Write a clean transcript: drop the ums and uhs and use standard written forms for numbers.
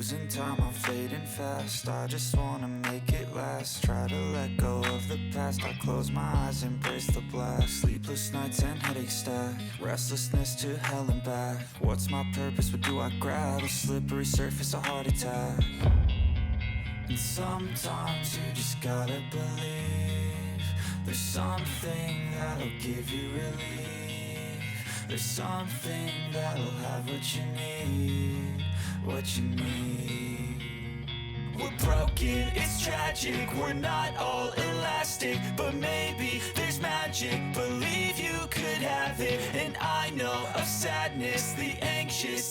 losing time, I'm fading fast. I just wanna make it last. Try to let go of the past. I close my eyes, embrace the blast. Sleepless nights and headaches stack. Restlessness to hell and back. What's my purpose? What do I grab? A slippery surface, a heart attack. And sometimes you just gotta believe there's something that'll give you relief. There's something that'll have what you need, what you need. We're broken, it's tragic, we're not all elastic, but maybe there's magic, believe you could have it. And I know of sadness, the anxious